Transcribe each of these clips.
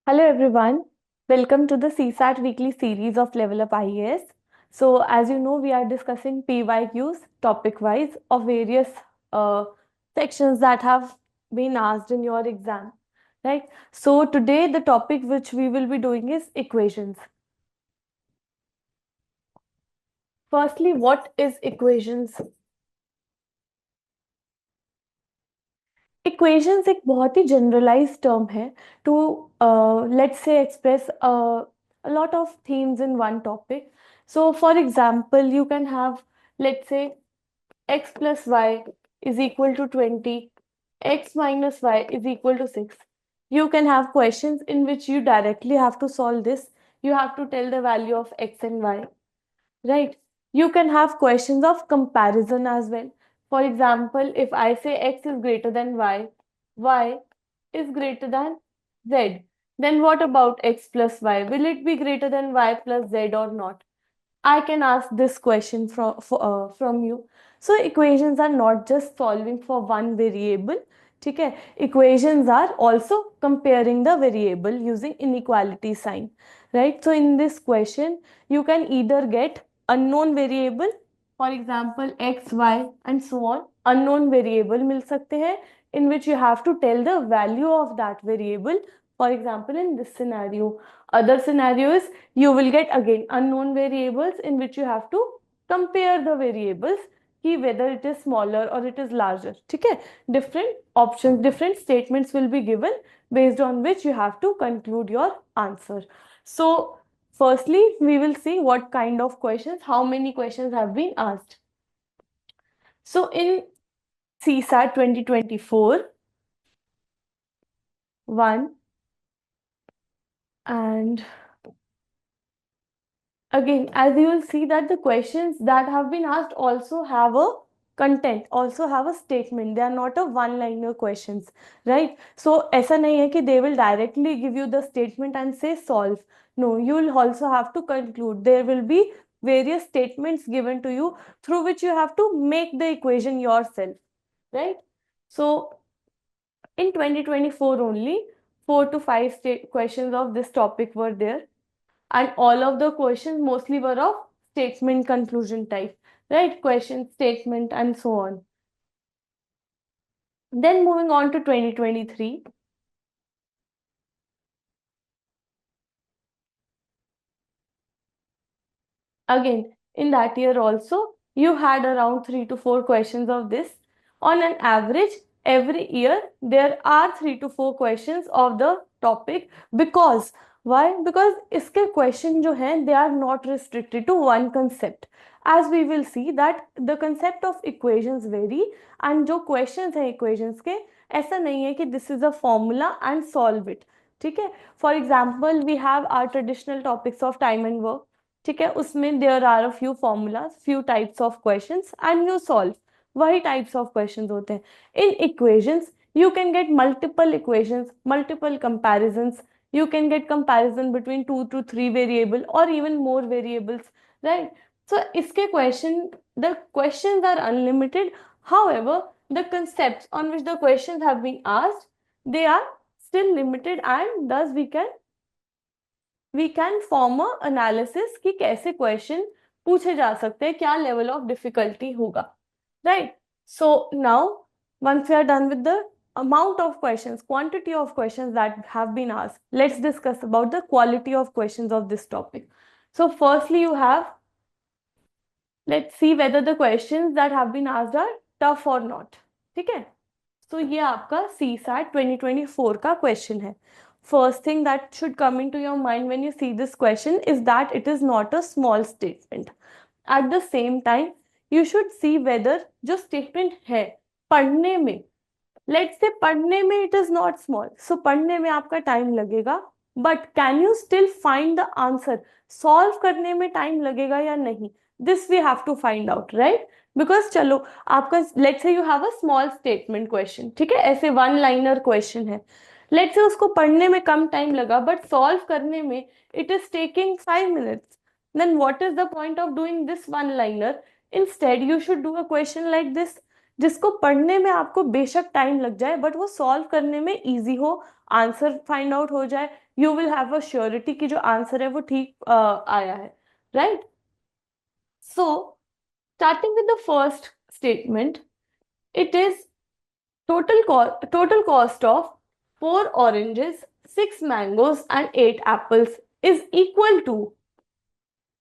Hello everyone, welcome to the CSAT weekly series of LevelUp IAS. So as you know, we are discussing PYQs topic wise of various sections that have been asked in your exam, right? So today the topic which we will be doing is equations. Firstly, what is equations? Equations एक बहुत ही generalise term है to let's say express a lot of themes in one topic. So for example, you can have, let's say, x plus y is equal to 20, x minus y is equal to 6. You can have questions in which you directly have to solve this. You have to tell the value of x and y, right? You can have questions of comparison as well. For example, if I say x is greater than y is greater than z, then what about x plus y? Will it be greater than y plus z or not? I can ask this question from you. So equations are not just solving for one variable. ठीक है, equations are also comparing the variable using inequality sign, right? So in this question you can either get unknown variable, for example x, y and so on. Unknown variable मिल सकते हैं in which you have to tell the value of that variable. For example, in this scenario, other scenario is you will get again unknown variables in which you have to compare the variables कि whether it is smaller or it is larger. ठीक है, different options, different statements will be given based on which you have to conclude your answer. So firstly, we will see what kind of questions, how many questions have been asked. So in CSAT 2024, 1 and again, as you will see that the questions that have been asked also have a content, also have a statement. They are not a one-liner questions, right? So ऐसा नहीं है कि they will directly give you the statement and say solve. No, you will also have to conclude. There will be various statements given to you through which you have to make the equation yourself, right? So in 2024 only, 4 to 5 questions of this topic were there, and all of the questions mostly were of statement conclusion type, right? Question, statement and so on. Then moving on to 2023, again in that year also you had around 3 to 4 questions of this. On an average, every year there are 3 to 4 questions of the topic. Because why? Because इसके question जो हैं, they are not restricted to one concept. As we will see that the concept of equations vary, and जो questions हैं equations के, ऐसा नहीं है कि this is a formula and solve it. ठीक है, for example we have our traditional topics of time and work. ठीक है, उसमें there are a few formulas, few types of questions and you solve. वही types of questions होते हैं. In equations you can get multiple equations, multiple comparisons. You can get comparison between 2 to 3 variable or even more variables, right? So इसके the questions are unlimited. However, the concepts on which the questions have been asked, they are still limited, and thus we can form a analysis कि कैसे question पूछे जा सकते हैं, क्या level of difficulty होगा, right? So now once we are done with the amount of questions, quantity of questions that have been asked, let's discuss about the quality of questions of this topic. So firstly you have, let's see whether the questions that have been asked are tough or not. ठीक है, तो ये आपका CSAT 2024 का question है. First thing that should come into your mind when you see this question is that it is not a small statement. At the same time, you should see whether जो statement है पढ़ने में, let's say पढ़ने में it is not small, so पढ़ने में आपका time लगेगा, but can you still find the answer? Solve करने में time लगेगा या नहीं? This we have to find out, right? Because चलो आपका, let's say you have a small statement question, ठीक है, ऐसे one liner question है, let's say उसको पढ़ने में कम time लगा but solve करने में it is taking 5 minutes, then what is the point of doing this one liner? Instead you should do a question like this. जिसको पढ़ने में आपको बेशक टाइम लग जाए बट वो सॉल्व करने में इजी हो, आंसर फाइंड आउट हो जाए, you will have a surety कि जो आंसर है वो ठीक आया है, right? So starting with the first statement, it is total cost of 4 oranges, 6 mangoes and 8 apples is equal to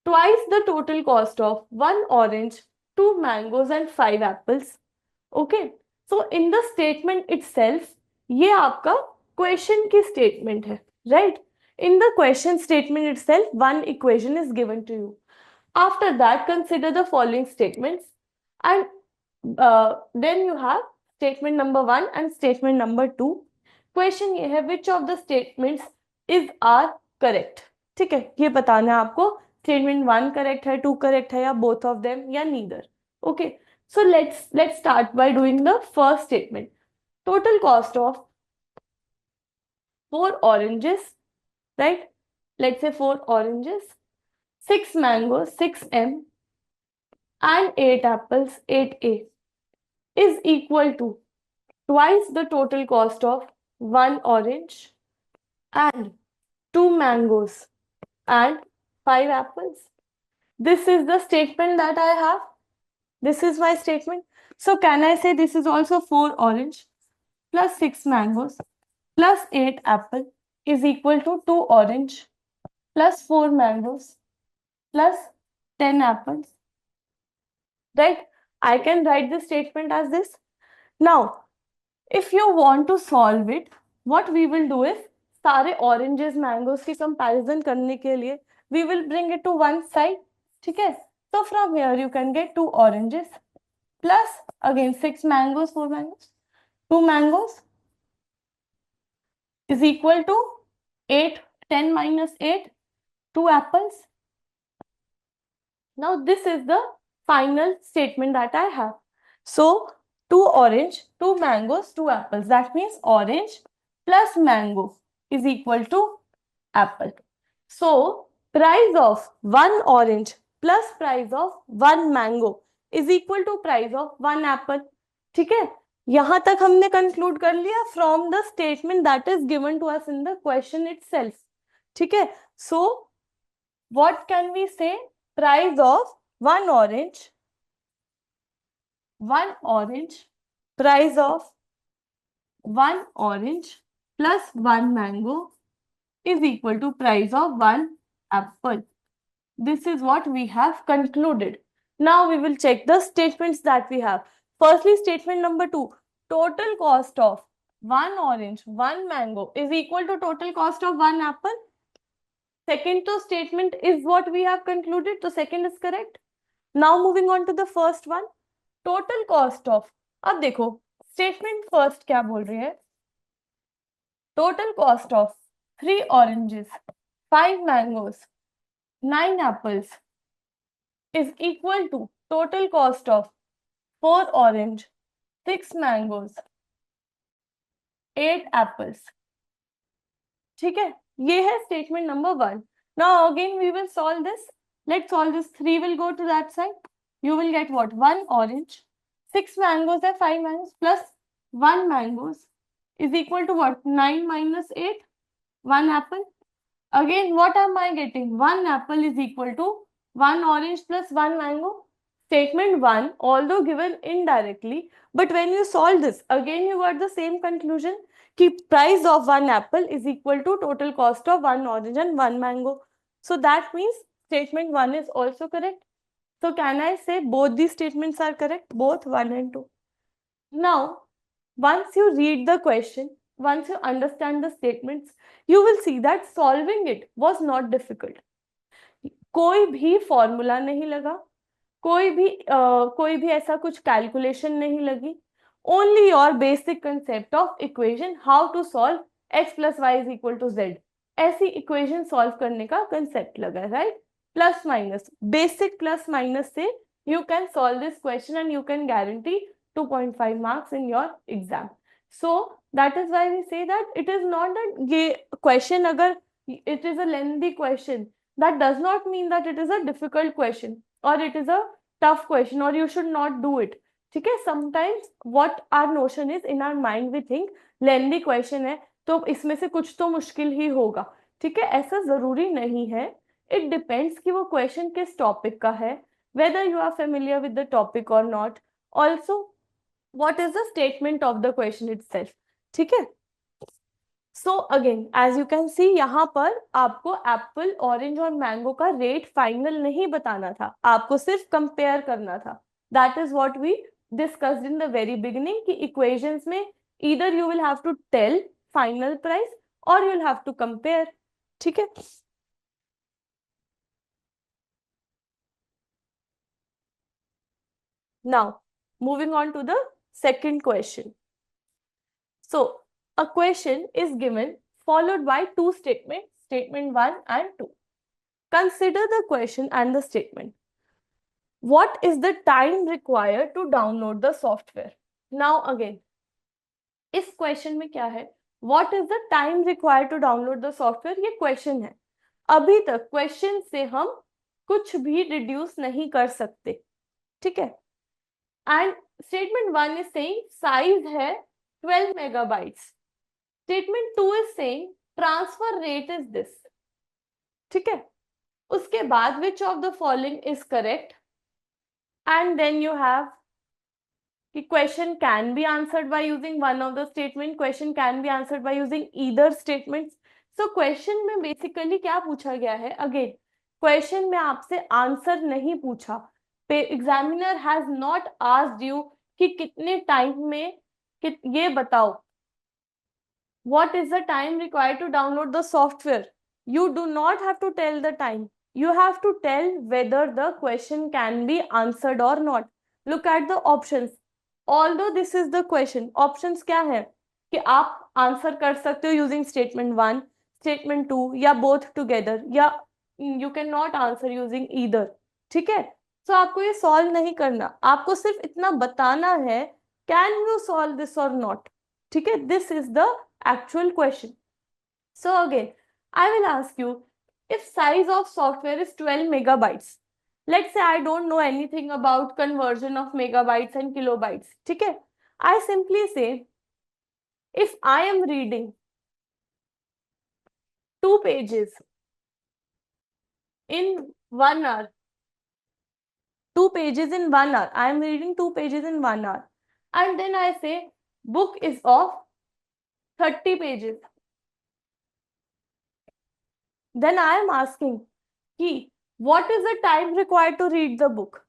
twice the total cost of 1 orange, 2 mangoes and 5 apples. Okay, so in the statement itself, ये आपका question की statement है, right? In the question statement itself, one equation is given to you. After that, consider the following statements, and then you have statement number 1 and statement number 2. Question ये है, which of the statements is are correct? ठीक है, ये बताना है आपको statement 1 correct है, 2 correct है या both of them या neither. Okay, so let's start by doing the first statement. Total cost of 4 oranges, right? Let's say 4 oranges, 6 mangoes, 6M, and 8 apples, 8A, is equal to twice the total cost of 1 orange and 2 mangoes and 5 apples. This is the statement that I have. This is my statement. So can I say this is also 4 orange plus 6 mangoes plus 8 apple is equal to 2 orange plus 4 mangoes plus 10 apples, right? I can write this statement as this. Now, if you want to solve it, what we will do is, सारे oranges, mangoes की comparison करने के लिए, we will bring it to one side, ठीक है? So from here you can get 2 oranges plus again 6 mangoes, 4 mangoes, 2 mangoes is equal to 8, 10 minus 8, 2 apples. Now this is the final statement that I have. So 2 orange, 2 mangoes, 2 apples. That means orange plus mango is equal to apple. So price of 1 orange plus price of 1 mango is equal to price of 1 apple. ठीक है, यहां तक हमने conclude कर लिया from the statement that is given to us in the question itself. ठीक है, so what can we say? Price of 1 orange, price of 1 orange plus 1 mango is equal to price of 1 apple. This is what we have concluded. Now we will check the statements that we have. Firstly, statement number 2, total cost of 1 orange, 1 mango is equal to total cost of 1 apple. Second to statement is what we have concluded. So second is correct. Now moving on to the first one, total cost of. अब देखो statement first क्या बोल रही है? Total cost of 3 oranges, 5 mangoes, 9 apples is equal to total cost of 4 orange, 6 mangoes, 8 apples. ठीक है, ये है statement number 1. Now again we will solve this. Let's solve this. 3 will go to that side. You will get what? 1 orange, 6 mangoes and 5 mangoes plus 1 mangoes is equal to what? 9 minus 8, 1 apple. Again, what am I getting? 1 apple is equal to 1 orange plus 1 mango. Statement 1, although given indirectly, but when you solve this, again you got the same conclusion. Keep price of 1 apple is equal to total cost of 1 orange and 1 mango. So that means statement 1 is also correct. So can I say both these statements are correct? Both 1 and 2. Now, once you read the question, once you understand the statements, you will see that solving it was not difficult. कोई भी formula नहीं लगा, कोई भी ऐसा कुछ calculation नहीं लगी. Only your basic concept of equation, how to solve x plus y is equal to z. ऐसी इक्वेशन सॉल्व करने का कंसेप्ट लगा, right? Plus minus, basic plus minus से you can solve this question and you can guarantee 2.5 marks in your exam. So that is why we say that it is not that ये question अगर it is a lengthy question, that does not mean that it is a difficult question or it is a tough question or you should not do it. ठीक है, sometimes what our notion is in our mind we think lengthy question है तो इसमें से कुछ तो मुश्किल ही होगा, ठीक है, ऐसा जरूरी नहीं है। इट डिपेंड्स कि वो क्वेश्चन किस टॉपिक का है, whether you are familiar with the topic or not, also what is the statement of the question itself, ठीक है। So again as you can see यहाँ पर आपको एप्पल, ऑरेंज और मैंगो का रेट फाइनल नहीं बताना था, आपको सिर्फ कंपेयर करना था। That is what we discussed in the very beginning कि इक्वेशंस में either you will have to tell final price or you will have to compare, ठीक है। Now moving on to the second question. So a question is given followed by two statements, statement 1 and 2. Consider the question and the statement. What is the time required to download the software? Now again, इस question में क्या है, What is the time required to download the software? ये question है। अभी तक question से हम कुछ भी रिड्यूस नहीं कर सकते, ठीक है। And statement 1 is saying size है 12 megabytes. Statement 2 is saying transfer rate is this, ठीक है। उसके बाद which of the following is correct, and then you have कि question can be answered by using one of the statement, question can be answered by using either statements. So question में basically क्या पूछा गया है, again question में आपसे answer नहीं पूछा, examiner has not asked you कि कितने टाइम में ये बताओ what is the time required to download the software. You do not have to tell the time, you have to tell whether the question can be answered or not. Look at the options. Although this is the question, options क्या है कि आप answer कर सकते हो using statement 1, statement 2 या both together, या you can not answer using either, ठीक है। सो आपको ये सॉल्व नहीं करना, आपको सिर्फ इतना बताना है कैन यू सॉल्व दिस और नॉट, ठीक है। This is the actual question. So again, I will ask you, if size of software is 12 megabytes, let's say I don't know anything about conversion of megabytes and kilobytes, ठीक है। I simply say, if I am reading 2 pages in 1 hour, 2 pages in 1 hour, I am reading 2 pages in 1 hour, and then I say book is of 30 pages, then I am asking कि what is the time required to read the book?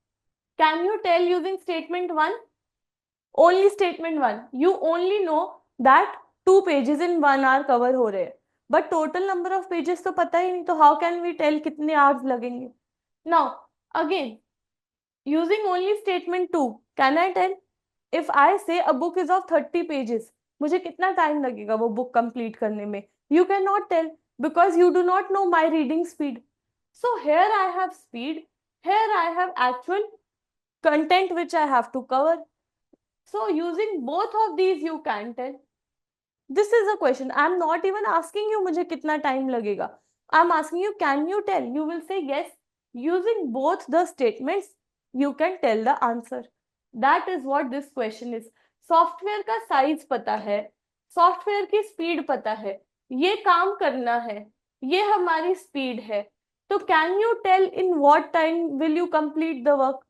Can you tell using statement 1? Only statement 1. You only know that 2 pages in 1 hour cover हो रहे हैं, but total number of pages तो पता ही नहीं, तो how can we tell कितने hours लगेंगे? Now again, using only statement 2, can I tell if I say a book is of 30 pages, मुझे कितना टाइम लगेगा वो बुक कंप्लीट करने में? You cannot tell because you do not know my reading speed. So here I have speed, here I have actual content which I have to cover. So using both of these you can tell. This is a question. I am not even asking you मुझे कितना time लगेगा. I am asking you can you tell? You will say yes. Using both the statements you can tell the answer. That is what this question is. Software का size पता है, software की speed पता है, ये काम करना है, ये हमारी स्पीड है, तो can you tell in what time will you complete the work?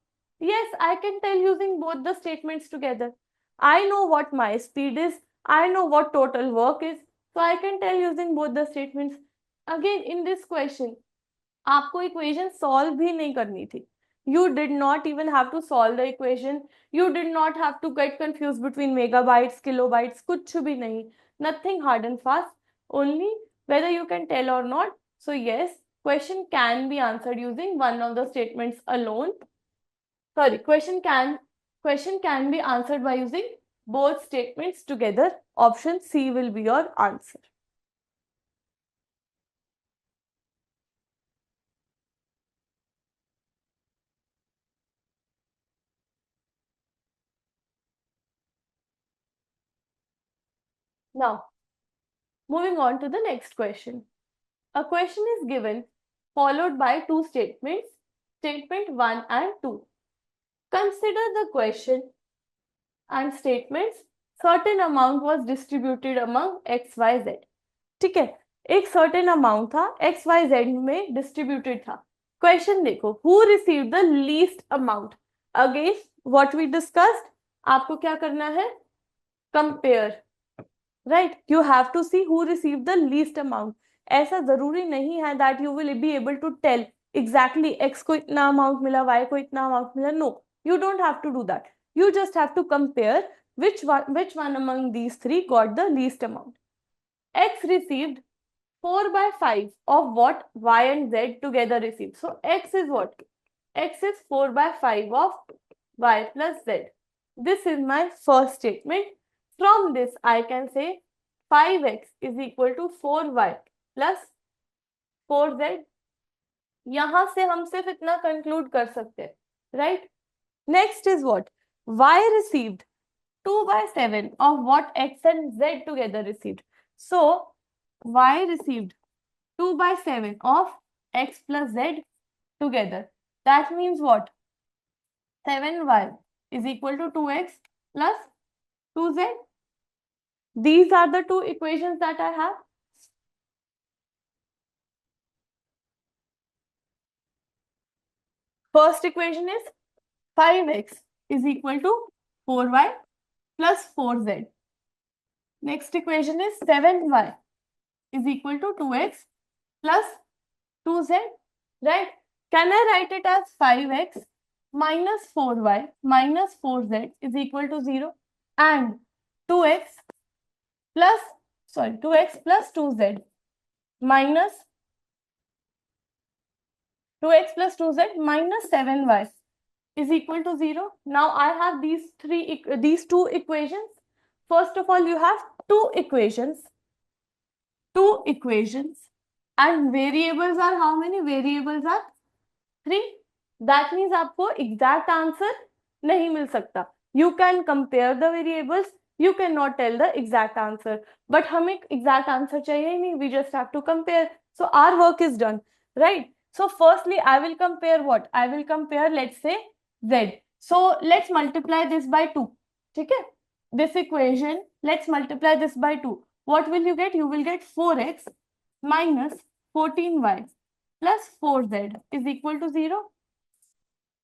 Yes, I can tell using both the statements together. I know what my speed is, I know what total work is, so I can tell using both the statements. Again, in this question, आपको equation solve भी नहीं करनी थी. You did not even have to solve the equation. You did not have to get confused between megabytes, kilobytes, कुछ भी नहीं. Nothing hard and fast. Only whether you can tell or not. So yes, question can be answered using one of the statements alone. Sorry, question can be answered by using both statements together. Option C will be your answer. Now, moving on to the next question. A question is given followed by two statements, statement 1 and 2. Consider the question and statements, certain amount was distributed among x, y, z. ठीक है, एक certain amount था x y z में distributed था. Question देखो, who received the least amount. Again what we discussed, आपको क्या करना है, compare, right. You have to see who received the least amount. ऐसा जरूरी नहीं है that you will be able to tell exactly x को इतना अमाउंट मिला, वाई को इतना अमाउंट मिला. No, you don't have to do that. You just have to compare which one among these three got the least amount. X received 4 by 5 of what y and z together received. So x is what? X is 4 by 5 of y plus z. This is my first statement. From this I can say 5x is equal to 4y plus 4z. यहां से हम सिर्फ इतना conclude कर सकते हैं, right. Next is what? Y received 2 by 7 of what x and z together received. So, y received 2 by 7 of x plus z together. That means what? 7y is equal to 2x plus 2z. These are the two equations that I have. First equation is 5x is equal to 4y plus 4z. Next equation is 7y is equal to 2x plus 2z, right? Can I write it as 5x minus 4y minus 4z is equal to 0 and 2x plus 2z minus 2x plus 2z minus 7y is equal to 0. Now I have these two equations. First of all, you have two equations and variables are how many? Variables are 3. That means आपको exact answer नहीं मिल सकता. You can compare the variables, you cannot tell the exact answer. But हमें exact answer चाहिए नहीं, we just have to compare. So our work is done, right? So firstly, I will compare what? I will compare, let's say, z. So let's multiply this by 2. ठीक है? This equation, let's multiply this by 2. What will you get? You will get 4x minus 14y plus 4z is equal to 0.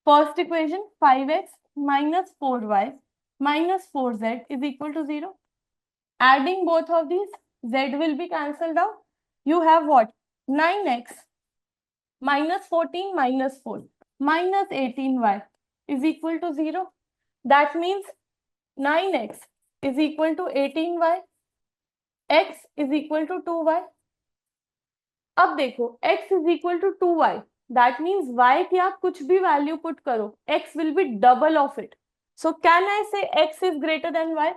First equation, 5x minus 4y minus 4z is equal to 0. Adding both of these, z will be cancelled out. You have what? 9x minus 14 minus 4 minus 18y is equal to 0. That means 9x is equal to 18y, x is equal to 2y. अब देखो x is equal to 2y, that means y की आप कुछ भी value put करो, x will be double of it. So can I say x is greater than y?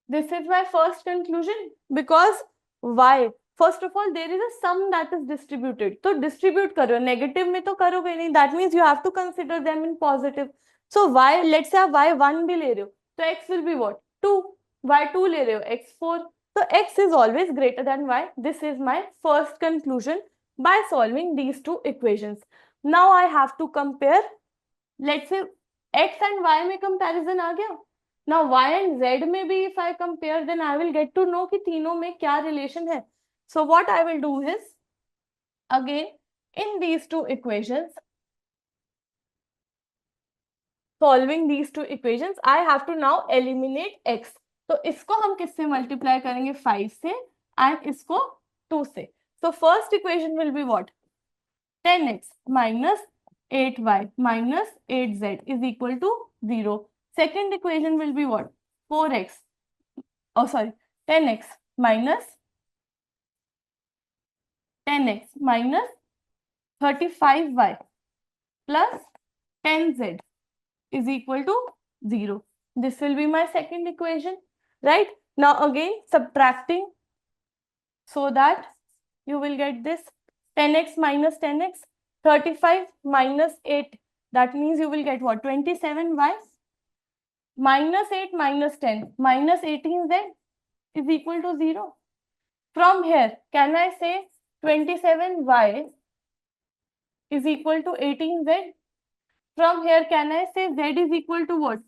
This is my first conclusion because y, first of all, there is a sum that is distributed. So distribute करो, negative में तो करोगे नहीं. That means you have to consider them in positive. So y, let's say आप y 1 भी ले रहे हो, तो x will be what? 2. y 2 ले रहे हो, x 4. So x is always greater than y. This is my first conclusion by solving these two equations. Now I have to compare. Let's say x and y में comparison आ गया. Now y and z में भी if I compare, then I will get to know कि तीनों में क्या relation है. So what I will do is, again in these two equations, solving these two equations, I have to now eliminate x. तो इसको हम किससे multiply करेंगे? 5 से and इसको 2 से. So first equation will be what? 10x minus 8y minus 8z is equal to 0. Second equation will be what? 4x. Oh, sorry. 10x minus 35y plus 10z is equal to 0. This will be my second equation, right? Now again subtracting so that you will get this 10x minus 10x, 35 minus 8. That means you will get what? 27y minus 8 minus 10 minus 18z is equal to 0. From here, can I say 27y is equal to 18z? From here, can I say z is equal to what?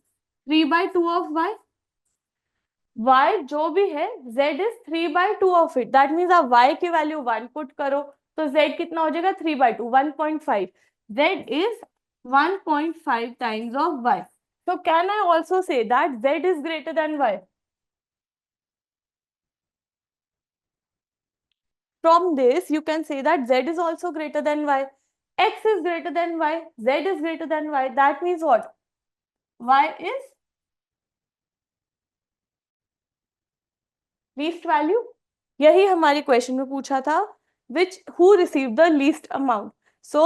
3/2 of y. y जो भी है z is 3/2 of it. That means आप y की value 1 put करो तो z कितना हो जाएगा? 3/2, 1.5. z is 1.5 times of y. So can I also say that z is greater than y? From this, you can say that z is also greater than y. X is greater than y. Z is greater than y. That means what? Y is least value. यही हमारे question में पूछा था. Which who received the least amount? So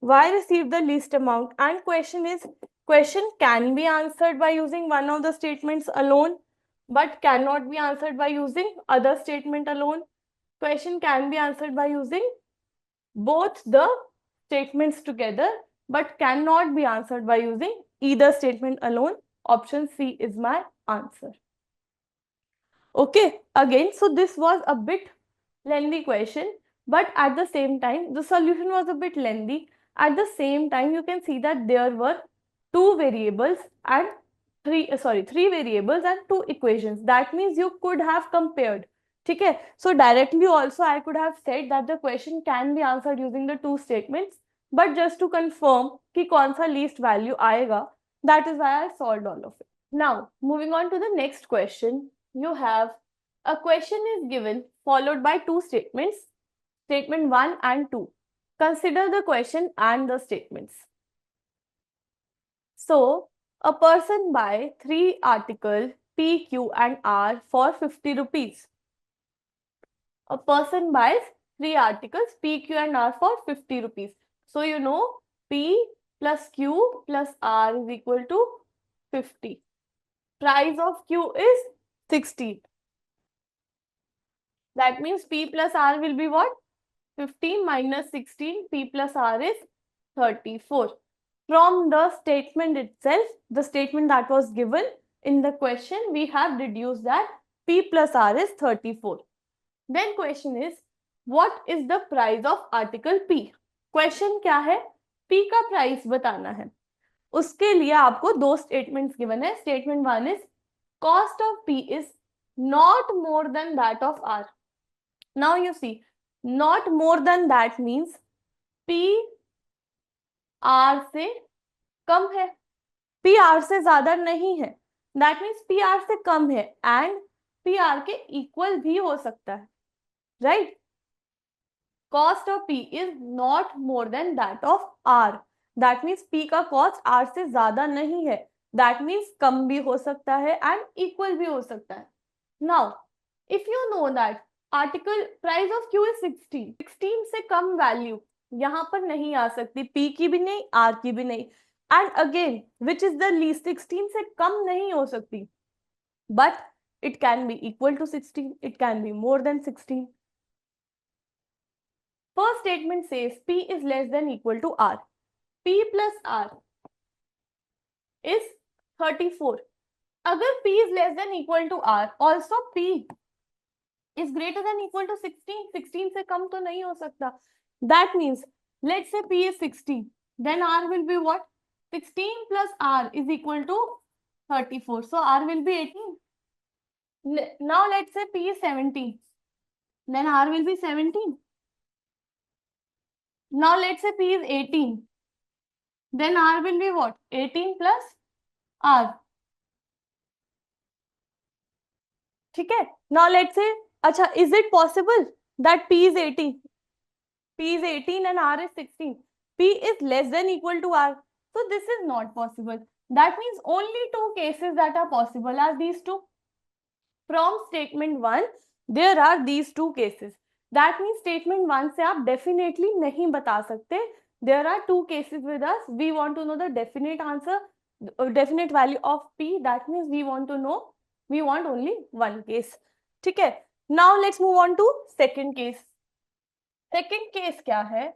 y received the least amount. And question can be answered by using one of the statements alone, but cannot be answered by using other statement alone. Question can be answered by using both the statements together, but cannot be answered by using either statement alone. Option C is my answer. Okay, again, so this was a bit lengthy question, but at the same time, the solution was a bit lengthy. At the same time, you can see that there were three variables and two equations. That means you could have compared. Okay, so directly also I could have said that the question can be answered using the two statements, but just to confirm कि कौन सा least value आएगा, that is why I solved all of it. Now, moving on to the next question, you have a question is given followed by two statements, statement 1 and 2. Consider the question and the statements. So, a person buy 3 articles P, Q and R for 50 rupees. A person buys 3 articles P, Q and R for 50 rupees. So, you know P plus Q plus R is equal to 50. Price of Q is 16. That means P plus R will be what? 50 minus 16, P plus R is 34. From the statement itself, the statement that was given in the question, we have deduced that P plus R is 34. Then question is, what is the price of article P? Question क्या है? P का price बताना है. उसके लिए आपको दो statements given है. Statement 1 is, cost of P is not more than that of R. Now you see, not more than that means P R से कम है, P R से ज्यादा नहीं है. That means P R से कम है and P R के equal भी हो सकता है, right? Cost of P is not more than that of R. That means P का cost R से ज्यादा नहीं है. That means कम भी हो सकता है and equal भी हो सकता है. Now, if you know that article price of Q is 16, 16 से कम value यहाँ पर नहीं आ सकती, P की भी नहीं, R की भी नहीं. And again, which is the least? 16 से कम नहीं हो सकती, but it can be equal to 16, it can be more than 16. First statement says P is less than equal to R. P plus R is 34. अगर P is less than equal to R, also P is greater than equal to 16. 16 से कम तो नहीं हो सकता. That means, let's say P is 16. Then R will be what? 16 plus R is equal to 34. So R will be 18. Now let's say P is 17. Then R will be 17. Now let's say P is 18. Then R will be what? 18 plus R. ठीक है? Now let's say, अच्छा, is it possible that P is 18? P is 18 and R is 16. P is less than equal to R. So this is not possible. That means only two cases that are possible are these two. From statement 1, there are these two cases. That means statement 1 से आप definitely नहीं बता सकते. There are two cases with us. We want to know the definite answer, definite value of P. That means we want only one case. ठीक है? Now let's move on to second case. Second case क्या है?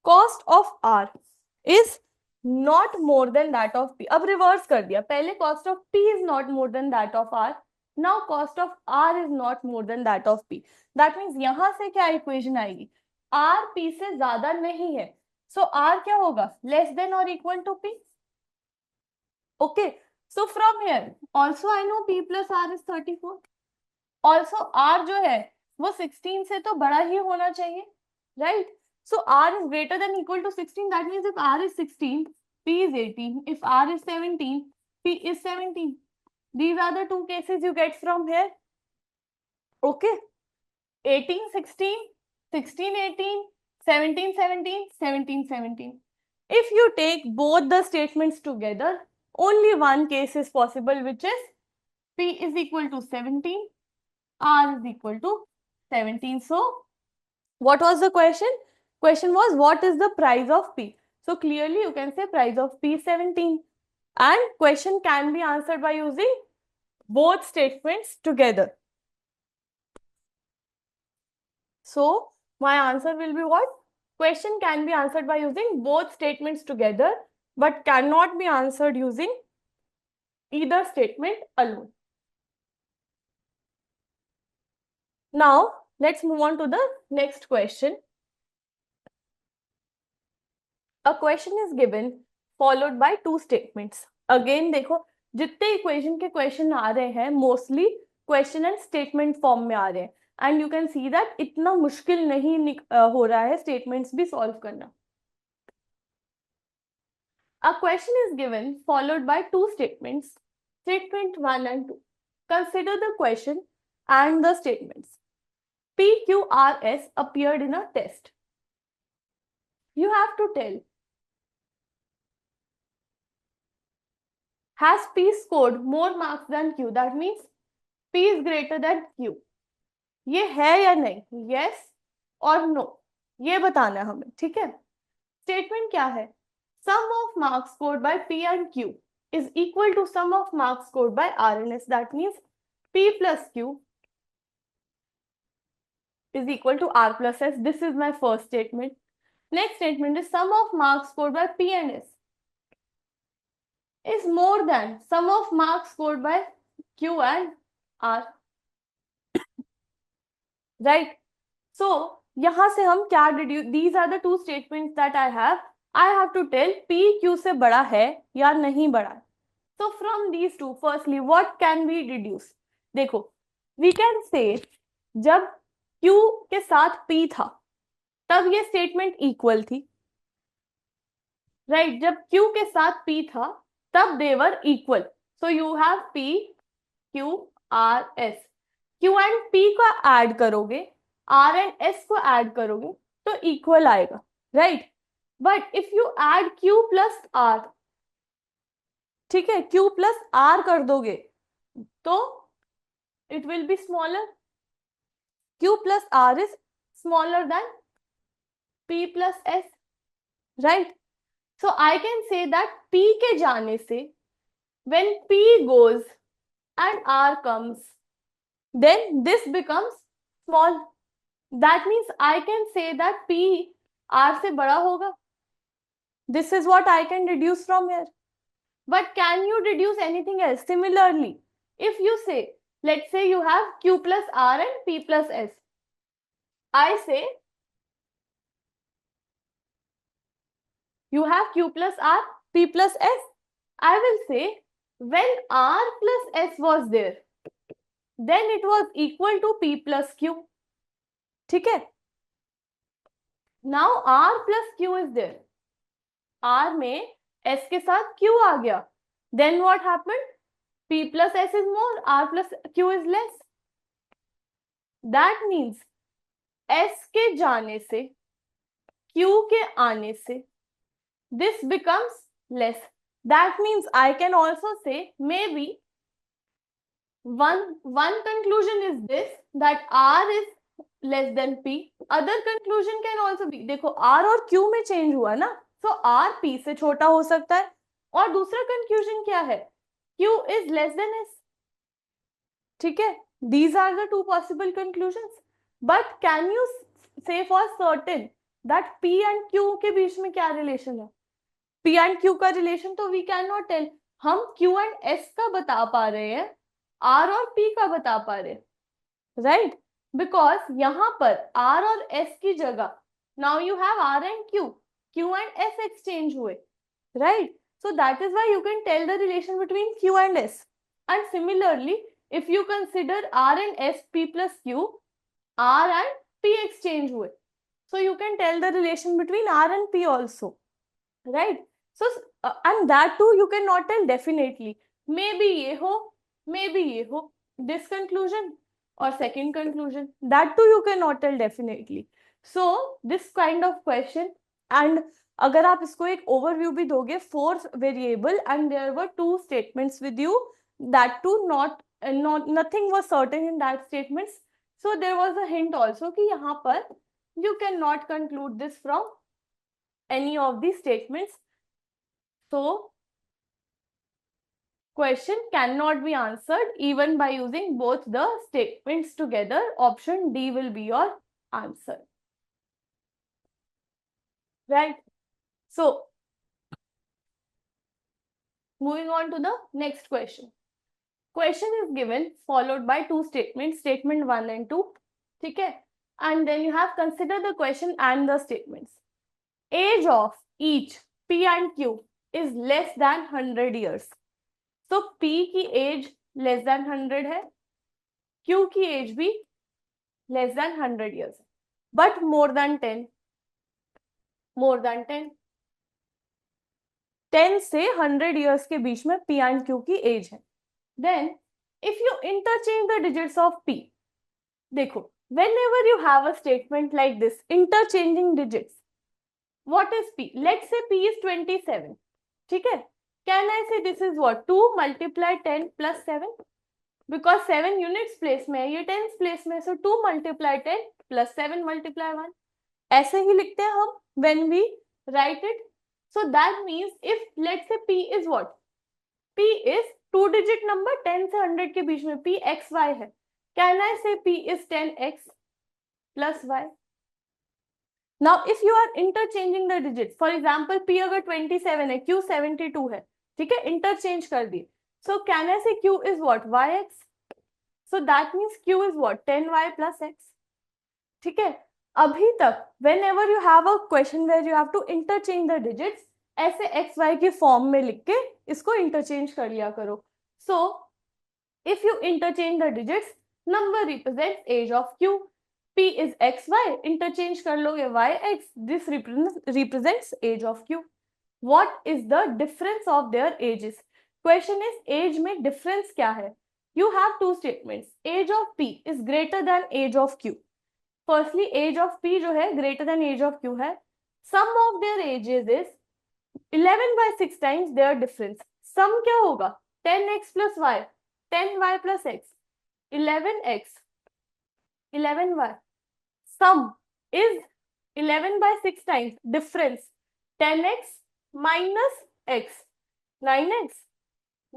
Cost of R is not more than that of P. अब reverse कर दिया. पहले cost of P is not more than that of R. Now cost of R is not more than that of P. That means यहाँ से क्या equation आएगी? R P से ज्यादा नहीं है. सो आर क्या होगा, लेस देन और equal to p. Okay, so from here also I know p plus r is 34. Also r जो है वो 16 से तो बड़ा ही होना चाहिए, right? So r is greater than equal to 16. That means if r is 16, p is 18. If r is 17, p is 17. These are the two cases you get from here. Okay, 18 16, 16 18, 17 17, 17 17. If you take both the statements together, only one case is possible, which is p is equal to 17, r is equal to 17. So what was the question? Question was, what is the price of p? So clearly you can say price of p is 17. And question can be answered by using both statements together. So my answer will be what? Question can be answered by using both statements together, but cannot be answered using either statement alone. Now let's move on to the next question. A question is given followed by two statements. Again देखो, जितने equation के question आ रहे हैं mostly question and statement form में आ रहे हैं. And you can see that इतना मुश्किल नहीं हो रहा है स्टेटमेंट्स भी सॉल्व करना. A question is given followed by two statements, statement 1 and 2. Consider the question and the statements. PQRS appeared in a test. You have to tell, has P scored more marks than Q? That means P is greater than Q. ये है या नहीं, yes और no, ये बताना है हमें. ठीक है, स्टेटमेंट क्या है? Sum of marks scored by P and Q is equal to sum of marks scored by R and S. That means P plus Q is equal to R plus S. This is my first statement. Next statement is sum of marks scored by P and S is more than sum of marks scored by Q and R. Right? So यहाँ से हम क्या deduce? These are the two statements that I have. I have to tell P Q से बड़ा है या नहीं बड़ा है. So from these two, firstly, what can we deduce? देखो, we can say जब Q के साथ P था तब ये स्टेटमेंट इक्वल थी, राइट? जब Q के साथ P था तब they were equal. So you have P Q R S. Q and P को ऐड करोगे, R and S को ऐड करोगे तो इक्वल आएगा, right? But if you add Q plus R, ठीक है, Q प्लस R कर दोगे तो it will be smaller. Q plus R is smaller than P plus S, right? So I can say that P के जाने से when P goes and R comes, then this becomes small. That means I can say that P R से बड़ा होगा. This is what I can deduce from here. But can you deduce anything else? Similarly, if you say, let's say you have Q plus R and P plus S. I say you have Q plus R, P plus S. I will say when R plus S was there, then it was equal to P plus Q. ठीक है? Now R plus Q is there. R में S के साथ Q आ गया. Then what happened? P plus S is more, R plus Q is less. That means S के जाने से Q के आने से this becomes less. That means I can also say maybe one conclusion is this, that R is less than P. Other conclusion can also be, देखो R और Q में change हुआ ना, so R P से छोटा हो सकता है. और दूसरा conclusion क्या है? Q is less than S. ठीक है? These are the two possible conclusions. But can you say for certain that P and Q के बीच में क्या relation है? P and Q का relation तो we cannot tell. हम Q and S का बता पा रहे हैं, R और P का बता पा रहे हैं, right? Because यहाँ पर R और S की जगह now you have R and Q. Q and S exchange हुए, right? So that is why you can tell the relation between Q and S. And similarly, if you consider R and S, P plus Q, R and P exchange हुए, so you can tell the relation between R and P also, right? So and that too you cannot tell definitely. Maybe ये हो, maybe ये हो, this conclusion or second conclusion, that too you cannot tell definitely. So this kind of question, and अगर आप इसको एक overview भी दोगे, 4 variable and there were 2 statements with you, that too nothing was certain in that statements. So there was a hint also कि यहाँ पर you cannot conclude this from any of these statements. So question cannot be answered even by using both the statements together. Option D will be your answer. Right? So moving on to the next question. Question is given followed by 2 statements, statement 1 and 2. Okay? And then you have considered the question and the statements. Age of each P and Q is less than 100 years. So P की age less than 100 है, Q की age भी less than 100 years, but more than 10. More than 10. 10 से 100 years के बीच में P and Q की age है. Then if you interchange the digits of P, देखो, whenever you have a statement like this, interchanging digits, what is P? Let's say P is 27. ठीक है? Can I say this is what? 2 multiply 10 plus 7? Because 7 units place में है, ये 10s place में, so 2 multiply 10 plus 7 multiply 1. ऐसे ही लिखते हैं हम when we write it. So that means if let's say P is what? P is 2-digit number, 10 से 100 के बीच में, P x y है. Can I say P is 10x plus y? Now if you are interchanging the digits, for example P अगर 27 है, Q 72 है, ठीक है, interchange कर दिए. So can I say Q is what? Yx. So that means Q is what? 10y plus x. ठीक है, अभी तक whenever you have a question where you have to interchange the digits, ऐसे x y के form में लिख के इसको interchange कर लिया करो. So if you interchange the digits, number represents age of Q. P is xy, interchange कर लोगे yx, this represents age of Q. What is the difference of their ages? Question is age में difference क्या है? You have 2 statements. Age of P is greater than age of Q. Firstly, age of P जो है greater than age of Q है. Sum of their ages is 11/6 times their difference. Sum क्या होगा? 10x plus y, 10y plus x, 11x, 11y. Sum is 11/6 times difference, 10x minus x, 9x.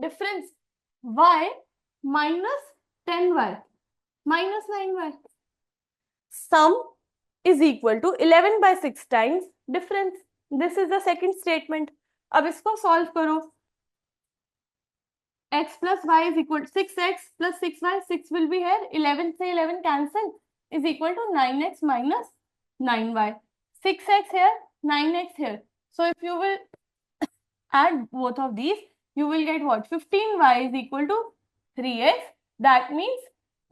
Difference y minus 10y minus 9y. Sum is equal to 11/6 times difference. This is the second statement. अब इसको solve करो. X plus y is equal to 6x plus 6y. 6 will be here. 11 से 11 cancel is equal to 9x minus 9y. 6x here, 9x here. So if you will add both of these, you will get what? 15y is equal to 3x. That means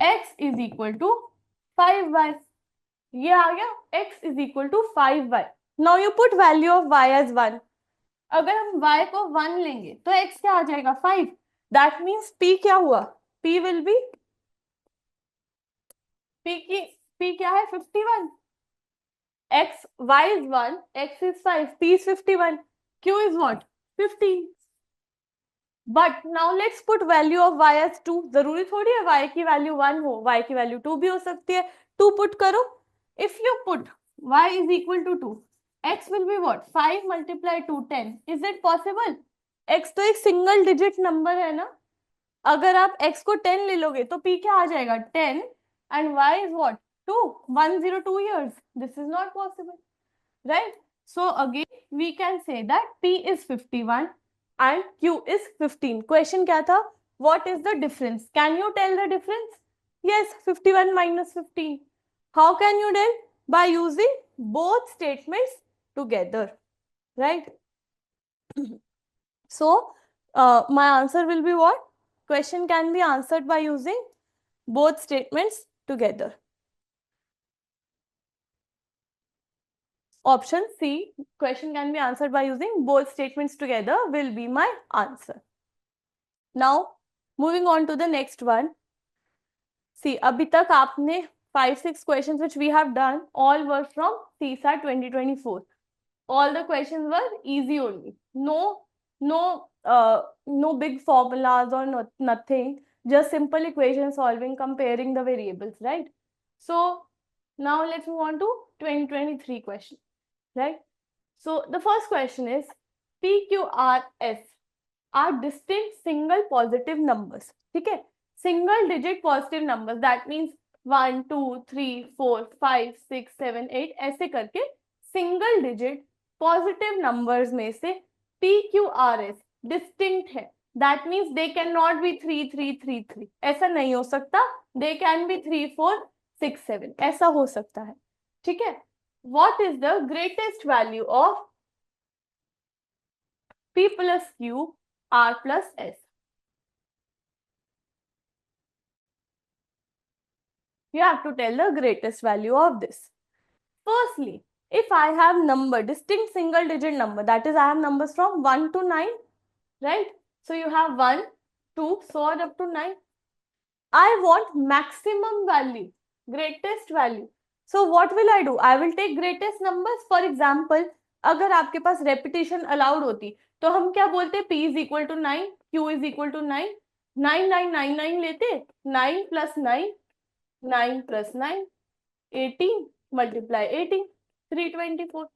x is equal to 5y. ये आ गया, x is equal to 5y. Now you put value of y as 1. अगर हम y को 1 लेंगे तो x क्या आ जाएगा? 5. That means p क्या हुआ? p will be, p क्या है? 51. x, y is 1, x is 5, p is 51, q is what? 15. But now let's put value of y as 2. जरूरी थोड़ी है y की वैल्यू 1 हो, y की वैल्यू 2 भी हो सकती है. 2 पुट करो. If you put y is equal to 2, x will be what? 5 multiply 2, 10. Is it possible? x तो एक सिंगल डिजिट नंबर है ना. अगर आप x को 10 ले लोगे तो p क्या आ जाएगा? 10 and y is what? 2. 102 years. This is not possible, right? So again we can say that p is 51 and q is 15. Question क्या था? What is the difference? Can you tell the difference? Yes, 51 minus 15. How can you tell? By using both statements together. right? So my answer will be what? Question can be answered by using both statements together. Option C, question can be answered by using both statements together, will be my answer. Now, moving on to the next one. See, अभी तक आपने 5-6 questions which we have done, all were from CSAT 2024. All the questions were easy only. No big formulas or nothing. Just simple equation solving, comparing the variables, right? So now let's move on to 2023 question, right? So the first question is PQRS are distinct single positive numbers. ठीक है? Single digit positive numbers. That means 1, 2, 3, 4, 5, 6, 7, 8 ऐसे करके single digit positive numbers में से PQRS distinct है. That means they cannot be 3, 3, 3, 3. ऐसा नहीं हो सकता. They can be 3, 4, 6, 7. ऐसा हो सकता है. ठीक है? What is the greatest value of P plus Q, R plus S? You have to tell the greatest value of this. Firstly, if I have number, distinct single digit number, that is I have numbers from 1 to 9, right? So you have 1, 2, so on up to 9. I want maximum value, greatest value. So what will I do? I will take greatest numbers. For example, अगर आपके पास repetition allowed होती तो हम क्या बोलते? P is equal to 9, Q is equal to 9, 9, 9, 9, 9 लेते, 9 plus 9, 9 plus 9, 18 multiply 18, 324,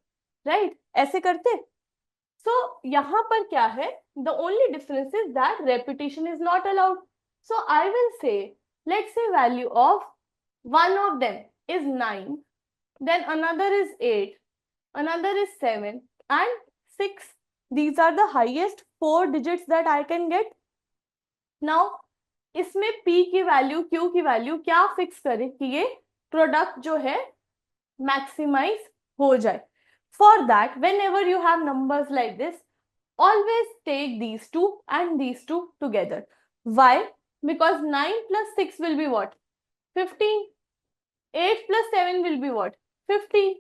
right? ऐसे करते. So यहाँ पर क्या है? The only difference is that repetition is not allowed. So I will say, let's say value of one of them is 9, then another is 8, another is 7 and 6. These are the highest 4 digits that I can get. Now इसमें P की value, Q की value क्या fix करें कि ये product जो है maximise हो जाए. For that, whenever you have numbers like this, always take these two and these two together. Why? Because 9 plus 6 will be what? 15. 8 plus 7 will be what? 15.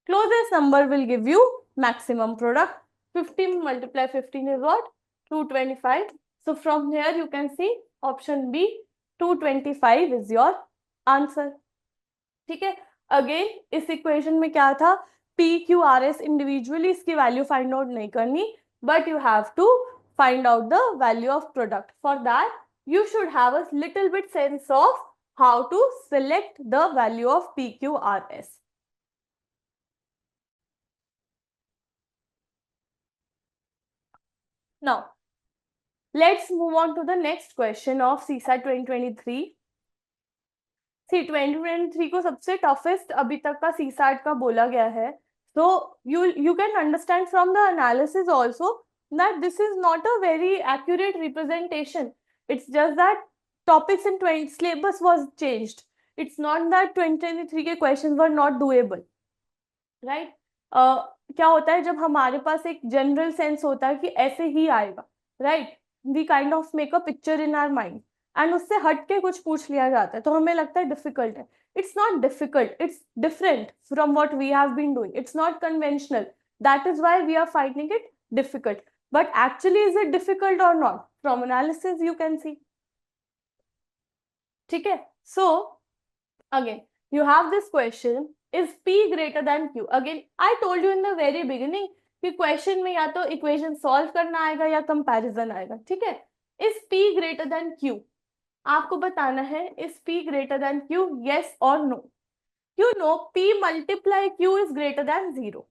Closest number will give you maximum product. 15 multiply 15 is what? 225. So from here you can see option B, 225 is your answer. ठीक है? Again, इस equation में क्या था? P, Q, R, S individually इसकी value find out नहीं करनी, but you have to find out the value of product. For that, you should have a little bit sense of how to select the value of P, Q, R, S. Now, let's move on to the next question of CSAT 2023. See, 2023 को सबसे toughest अभी तक का CSAT का बोला गया है. So you can understand from the analysis also that this is not a very accurate representation. It's just that topics in syllabus was changed. It's not that 2023 के questions were not doable, right? क्या होता है जब हमारे पास एक general sense होता है कि ऐसे ही आएगा, right? We kind of make a picture in our mind. And उससे हट के कुछ पूछ लिया जाता है तो हमें लगता है difficult है. It's not difficult. It's different from what we have been doing. It's not conventional. That is why we are finding it difficult. But actually, is it difficult or not? From analysis, you can see. ठीक है? So, again, you have this question. Is P greater than Q? Again, I told you in the very beginning कि question में या तो equation solve करना आएगा या comparison आएगा. ठीक है? Is P greater than Q? आपको बताना है is P greater than Q, yes or no. You know P multiply Q is greater than 0.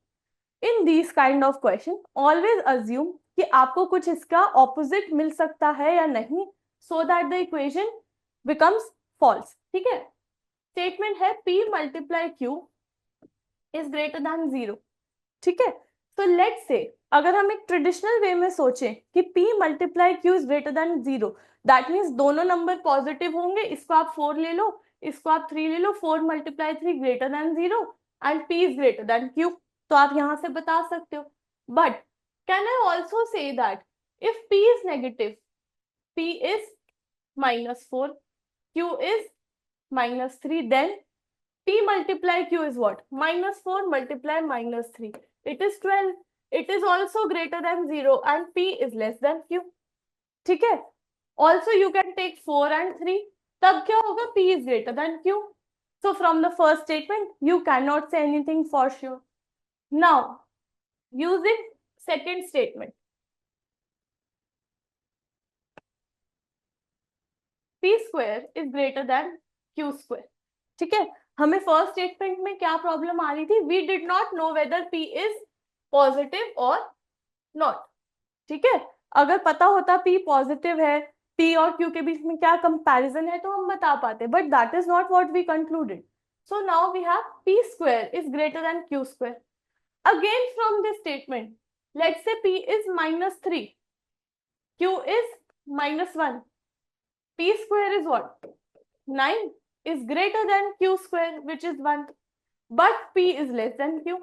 In these kind of question, always assume कि आपको कुछ इसका opposite मिल सकता है या नहीं, so that the equation becomes false. ठीक है? Statement है P multiply Q is greater than 0. ठीक है? So let's say अगर हम एक ट्रेडिशनल वे में सोचें कि P multiply Q is greater than 0, that means दोनों नंबर पॉजिटिव होंगे. इसको आप 4 ले लो, इसको आप 3 ले लो. 4 multiply 3 greater than 0 and P is greater than Q. तो आप यहाँ से बता सकते हो. But can I also say that if P is negative, P is -4, Q is -3, then P multiply Q is what? -4 multiply -3. It is 12. It is also greater than 0 and P is less than Q. ठीक है? Also you can take 4 and 3. तब क्या होगा? P is greater than Q. So from the first statement, you cannot say anything for sure. Now, using second statement. P square is greater than Q square. ठीक है? हमें first statement में क्या problem आ रही थी? We did not know whether P is positive और not. ठीक है? अगर पता होता P पॉजिटिव है, P और Q के बीच में क्या कंपैरिजन है तो हम बता पाते, but that is not what we concluded. So now we have P square is greater than Q square. Again from this statement, let's say P is -3, Q is -1. P square is what? 9 is greater than Q square, which is 1, but P is less than Q.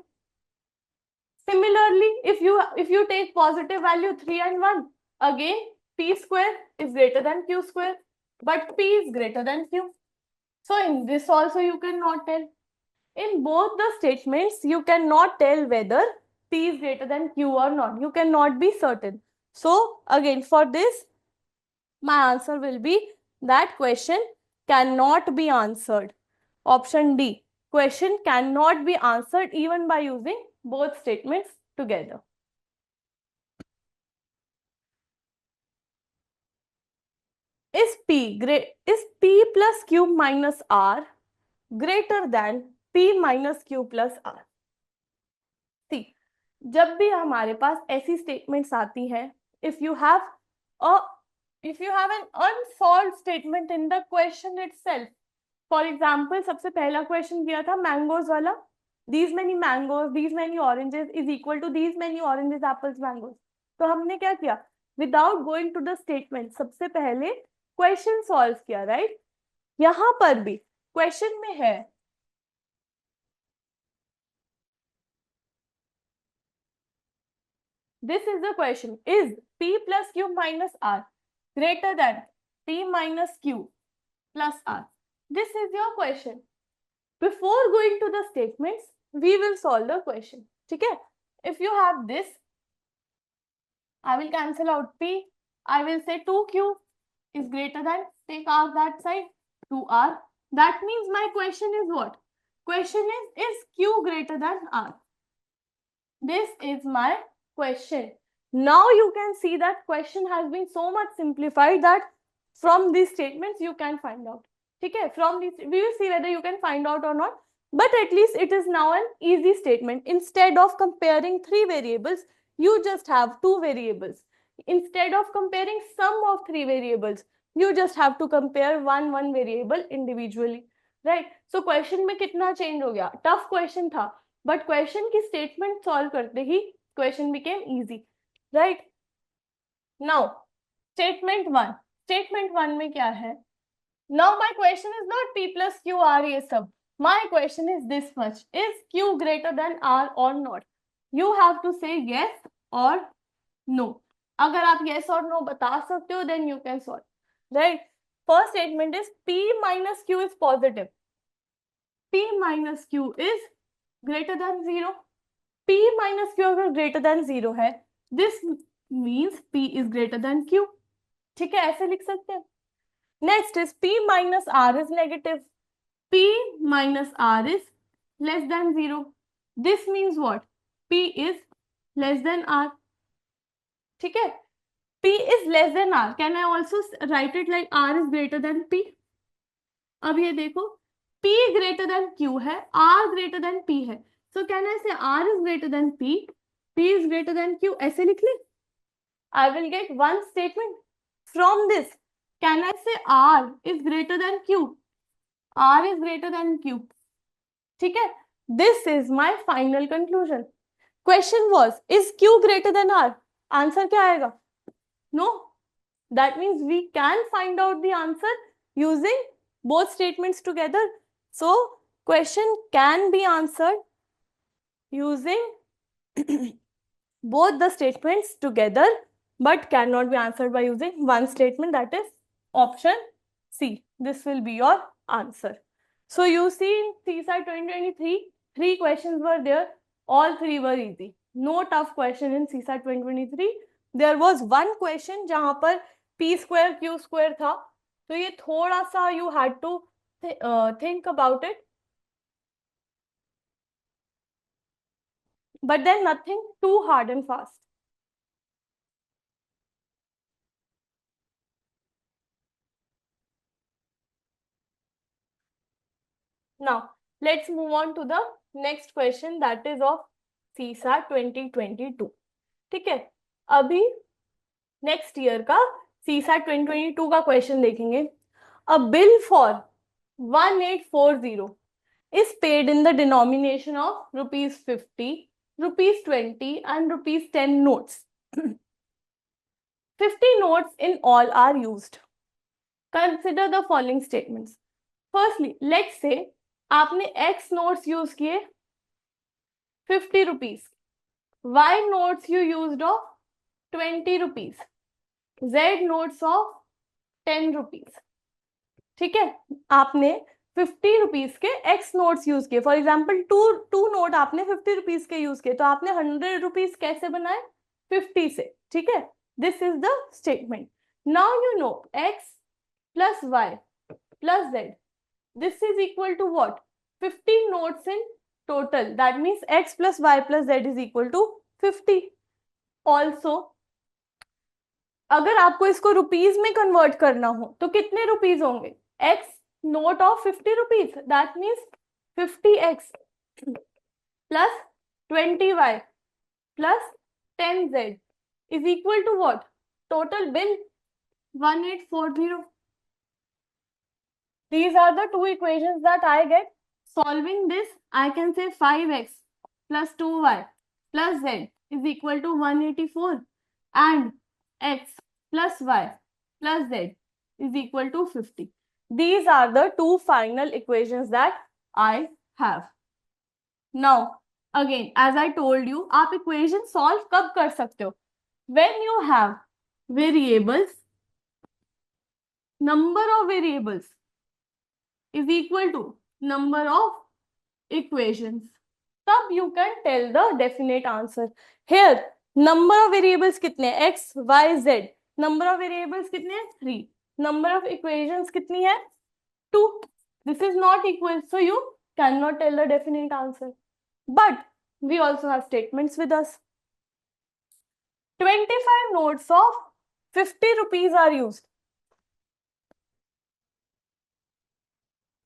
Similarly, if you take positive value 3 and 1, again P square is greater than Q square, but P is greater than Q. So in this also you cannot tell. In both the statements, you cannot tell whether P is greater than Q or not. You cannot be certain. So again, for this, my answer will be that question cannot be answered. Option D. Question cannot be answered even by using both statements together. Is P plus Q minus R greater than P minus Q plus R? See, जब भी हमारे पास ऐसी statements आती हैं, if you have an unsolved statement in the question itself, for example, सबसे पहला question दिया था मैंगोज वाला, these many mangoes, these many oranges is equal to these many oranges, apples, mangoes. तो हमने क्या किया? Without going to the statement, सबसे पहले क्वेश्चन सॉल्व किया, राइट? यहाँ पर भी क्वेश्चन में है this is the question, is P plus Q minus R greater than P minus Q plus R? This is your question. Before going to the statements, we will solve the question. ठीक है? If you have this, I will cancel out P. I will say 2Q is greater than, take out that side, 2R. That means my question is what? Question is Q greater than R? This is my question. Now you can see that question has been so much simplified that from these statements you can find out. Okay, from these we will see whether you can find out or not, but at least it is now an easy statement. Instead of comparing 3 variables, you just have 2 variables. Instead of comparing sum of 3 variables, you just have to compare one variable individually, right? So question में कितना change हो गया? Tough question था, but question की statement solve करते ही question became easy, right? Now statement 1. Statement 1 में क्या है? Now my question is not P plus Q R ये सब. My question is this much. Is Q greater than R or not? You have to say yes or no. अगर आप yes or no बता सकते हो, then you can solve, right? First statement is P minus Q is positive. P minus Q is greater than 0. P minus Q अगर greater than 0 है, this means P is greater than Q. ठीक है, ऐसे लिख सकते हैं. Next is P minus R is negative. P minus R is less than 0. This means what? P is less than R. ठीक है? P is less than R. Can I also write it like R is greater than P? अब ये देखो, P greater than Q है, R greater than P है. So can I say R is greater than P? P is greater than Q. ऐसे लिख ले. I will get one statement. From this, can I say R is greater than Q? R is greater than Q. ठीक है? This is my final conclusion. Question was, is Q greater than R? Answer क्या आएगा? No. That means we can find out the answer using both statements together. So question can be answered using both the statements together but cannot be answered by using one statement, that is option C. This will be your answer. So you see in CSAT 2023, 3 questions were there. All 3 were easy. No tough question in CSAT 2023. There was one question जहाँ पर P square Q square था. तो ये थोड़ा सा you had to think about it. But then nothing too hard and fast. Now, let's move on to the next question, that is of CSAT 2022. ठीक है, अभी नेक्स्ट ईयर का CSAT 2022 का क्वेश्चन देखेंगे. A bill for 1840 is paid in the denomination of rupees 50, rupees 20 and rupees 10 notes. 50 notes in all are used. Consider the following statements. Firstly, let's say आपने X notes use किए 50 rupees, Y notes you used of 20 rupees, Z notes of 10 rupees. ठीक है, आपने 50 rupees के X notes use किए. For example to note आपने 50 rupees के use किए, तो आपने 100 रुपीज कैसे बनाए? 50 से. ठीक है, this is the statement. Now you know X plus Y plus Z. This is equal to what? 50 notes in total. That means X plus Y plus Z is equal to 50. Also, अगर आपको इसको rupees में convert करना हो तो कितने rupees होंगे? X note of 50 rupees. That means 50X plus 20Y plus 10Z is equal to what? Total bill 1840. These are the two equations that I get. Solving this, I can say 5X plus 2Y plus Z is equal to 184 and X plus Y plus Z is equal to 50. These are the two final equations that I have. Now, again, as I told you, आप equation solve कब कर सकते हो? When you have variables, number of variables is equal to number of equations. तब you can tell the definite answer. Here, number of variables कितने? X, Y, Z. Number of variables कितने? 3. Number of equations कितनी है? 2. This is not equal, so you cannot tell the definite answer. But we also have statements with us. 25 notes of 50 rupees are used.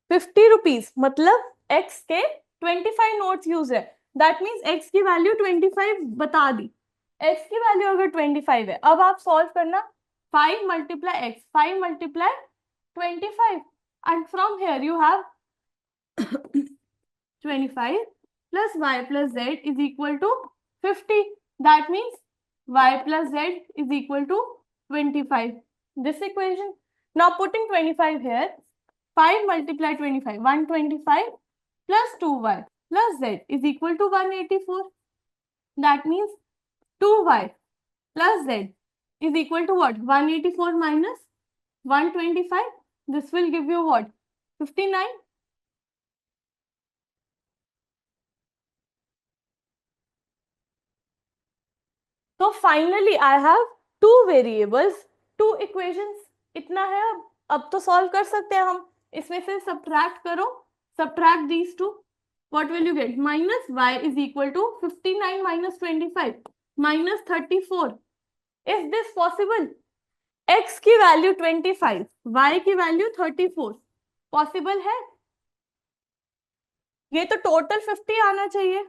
50 rupees मतलब X के 25 notes use है. That means X की value 25 बता दी. X की value अगर 25 है, अब आप सॉल्व करना. 5 multiply X, 5 multiply 25, and from here you have 25 plus Y plus Z is equal to 50. That means Y plus Z is equal to 25. This equation. Now putting 25 here, 5 multiply 25, 125 plus 2Y plus Z is equal to 184. That means 2Y plus Z is equal to what? 184 minus 125. This will give you what? 59. So finally I have two variables, two equations. इतना है. अब तो solve कर सकते हैं हम. इसमें से सब्ट्रैक्ट करो. Subtract these two. What will you get? Minus Y is equal to 59 minus 25 minus 34. Is this possible? X की वैल्यू 25, Y की वैल्यू 34. पॉसिबल है? ये तो टोटल 50 आना चाहिए.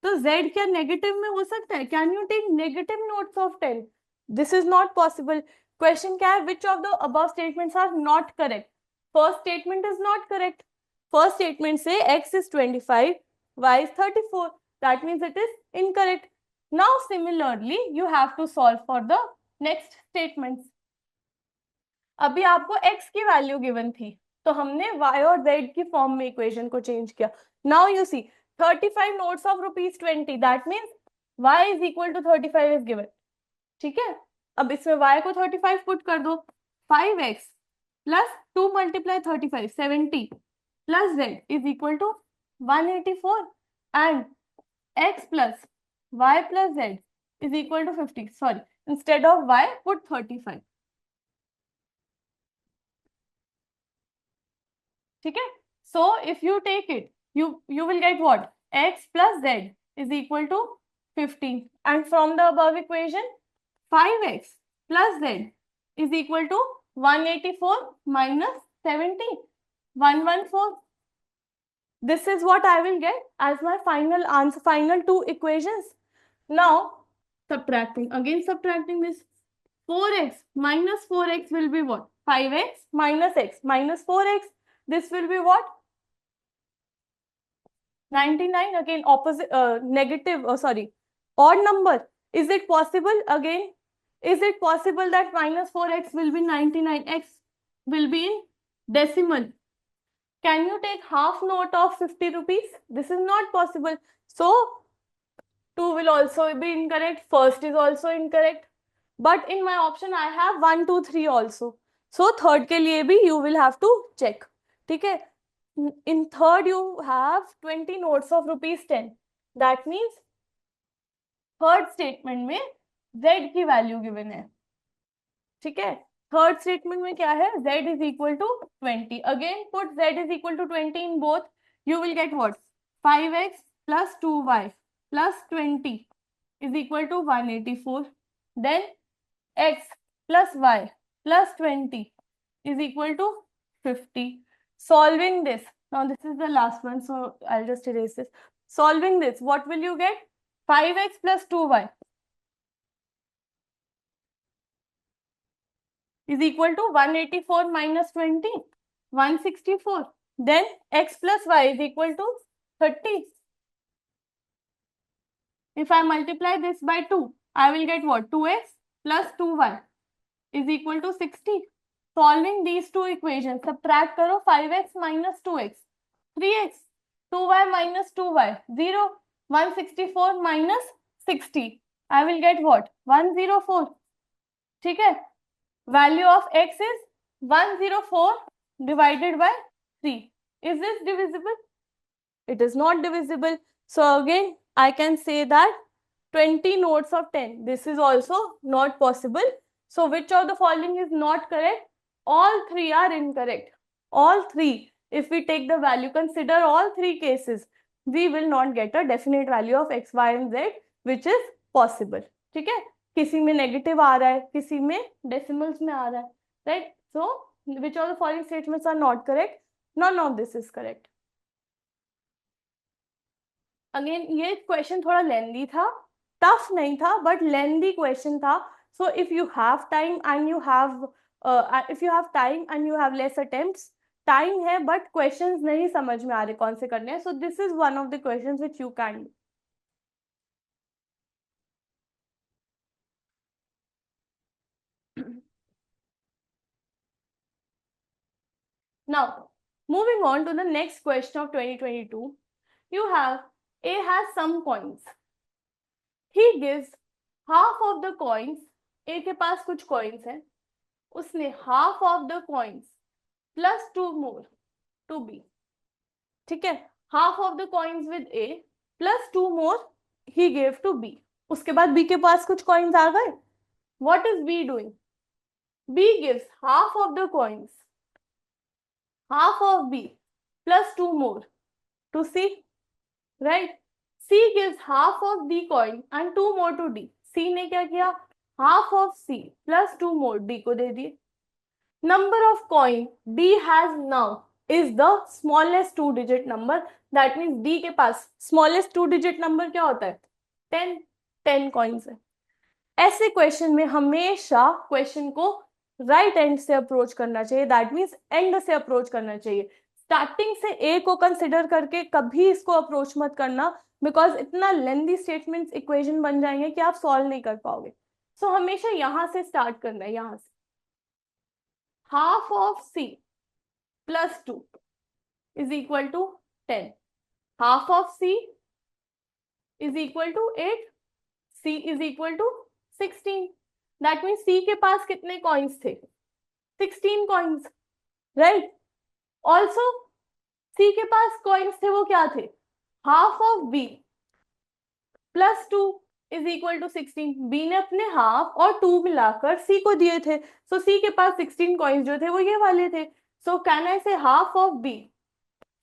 तो Z क्या नेगेटिव में हो सकता है? Can you take negative notes of 10? This is not possible. Question क्या है? Which of the above statements are not correct? First statement is not correct. First statement say X is 25, Y is 34. That means it is incorrect. Now similarly, you have to solve for the next statements. अभी आपको X की value given थी, तो हमने Y और Z की form में equation को चेंज किया. Now you see 35 notes of rupees 20. That means y is equal to 35 is given. ठीक है, अब इसमें y को 35 पुट कर दो, 5x plus 2 multiply 35 70 plus z is equal to 184 and x plus y plus z is equal to 50. Sorry, instead of y, put 35. ठीक है, so if you take it, you will get what? X plus z is equal to 50, and from the above equation, 5x plus z is equal to 184 minus 70, 114. This is what I will get as my final answer, final two equations. Now, subtracting, again subtracting this, 4x minus 4x will be what? 5x minus x minus 4x. This will be what? 99. Again, opposite, negative, sorry, odd number. Is it possible? Again, is it possible that minus 4x will be 99? X will be in decimal. Can you take half note of 50 rupees? This is not possible. So, 2 will also be incorrect. First is also incorrect. But in my option, I have 1, 2, 3 also. So, third के लिए भी you will have to check. ठीक है? In third, you have 20 notes of rupees 10. That means third statement में z की value given है. ठीक है? Third statement में क्या है? Z is equal to 20. Again, put z is equal to 20 in both. You will get what? 5x plus 2y plus 20 is equal to 184. Then x plus y plus 20 is equal to 50. Solving this. Now this is the last one, so I'll just erase this. Solving this, what will you get? 5x plus 2y is equal to 184 minus 20, 164. Then x plus y is equal to 30. If I multiply this by 2, I will get what? 2x plus 2y is equal to 60. Solving these two equations, subtract करो 5x minus 2x, 3x, 2y minus 2y, 0, 164 minus 60. I will get what? 104. ठीक है? Value of x is 104 divided by 3. Is this divisible? It is not divisible. So again, I can say that 20 notes of 10. This is also not possible. So which of the following is not correct? All three are incorrect. All three. If we take the value, consider all three cases, we will not get a definite value of x, y and z, which is possible. ठीक है? किसी में negative आ रहा है, किसी में decimals में आ रहा है, right? So which of the following statements are not correct? None of this is correct. Again ये क्वेश्चन थोड़ा लेंदी था, टफ नहीं था, बट लेंदी क्वेश्चन था. So if you have time and you have less attempts, time है but questions नहीं समझ में आ रहे कौन से करने हैं, so this is one of the questions which you can do. Now, moving on to the next question of 2022, you have A has some coins. He gives half of the coins. A के पास कुछ coins हैं. उसने half of the coins plus 2 more to B. ठीक है? Half of the coins with A plus 2 more he gave to B. उसके बाद B के पास कुछ coins आ गए. What is B doing? B gives half of the coins, half of B plus 2 more to C, right? C gives half of the coin and 2 more to D. C ने क्या किया? Half of C plus 2 more D को दे दिए. Number of coin D has now is the smallest 2-digit number. That means D के पास smallest 2-digit number क्या होता है? 10 coins है. ऐसे क्वेश्चन में हमेशा क्वेश्चन को राइट एंड से अप्रोच करना चाहिए. दैट मीन्स एंड से अप्रोच करना चाहिए. स्टार्टिंग से ए को कंसिडर करके कभी इसको अप्रोच मत करना, बिकॉज इतना लेंदी स्टेटमेंट्स इक्वेशन बन जाएंगे कि आप सॉल्व नहीं कर पाओगे. सो हमेशा यहां से स्टार्ट करना है. यहां से half of c plus 2 is equal to 10. Half of c is equal to 8. C is equal to 16. That means C के पास कितने coins थे? 16 coins, right? Also C के पास coins थे, वो क्या थे? Half of B plus 2 is equal to 16. B ने अपने half और 2 मिलाकर C को दिए थे. So C के पास 16 coins जो थे वो ये वाले थे. So can I say half of B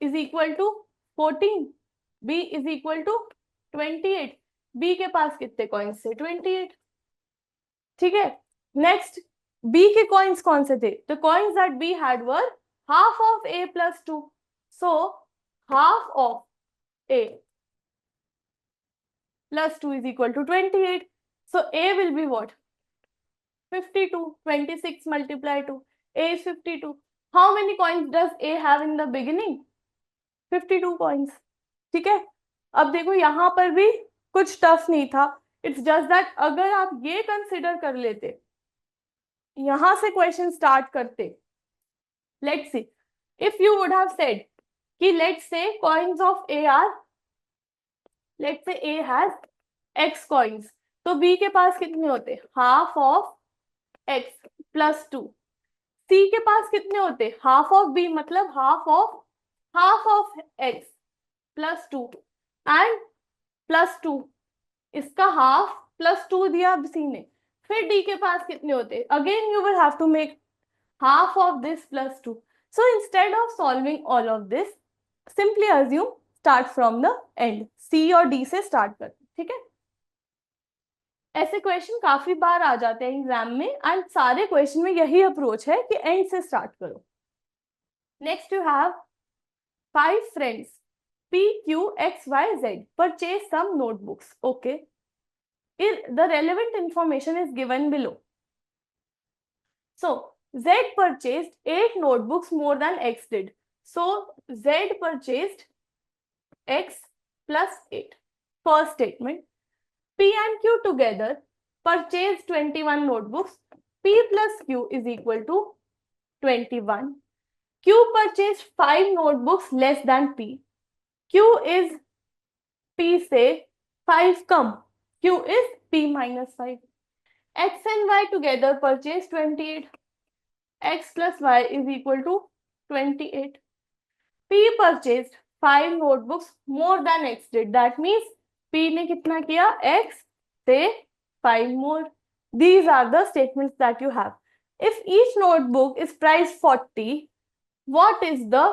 is equal to 14? B is equal to 28. B के पास कितने coins थे? 28. ठीक है. Next, B के coins कौन से थे? The coins that B had were half of A plus 2. So half of A plus 2 is equal to 28. So A will be what? 52. 26 multiplied 2. A is 52. How many coins does A have in the beginning? 52 coins. ठीक है. अब देखो यहाँ पर भी कुछ tough नहीं था. इट्स जस्ट दैट अगर आप ये कंसिडर कर लेते, यहां से क्वेश्चन स्टार्ट करते, let's see, if you would have said कि let's say coins of A are, let's say A has x coins, तो b के पास कितने होते? Half of x plus 2. c के पास कितने होते? हाफ ऑफ b, मतलब half of x plus 2 and plus 2, इसका हाफ प्लस 2 दिया सी ने. फिर डी के पास कितने होते? Again you will have to make half of this plus 2. So instead of solving all of this, simply assume start from the end. C और D से start कर. ठीक है. ऐसे क्वेश्चन काफी बार आ जाते हैं एग्जाम में एंड सारे क्वेश्चन में यही अप्रोच है कि एंड से स्टार्ट करो. Next you have 5 friends P, Q, X, Y, Z purchase some notebooks. Okay. The relevant information is given below. So Z purchased 8 notebooks more than X did. So Z purchased X plus 8. First statement. P and Q together purchased 21 notebooks. P plus Q is equal to 21. Q purchased 5 notebooks less than P. Q is P से 5 कम. Q is P minus 5. X and Y together purchased 28. X plus Y is equal to 28. P purchased 5 notebooks more than X did. That means P ने कितना किया? X से 5 more. These are the statements that you have. If each notebook is priced 40, what is the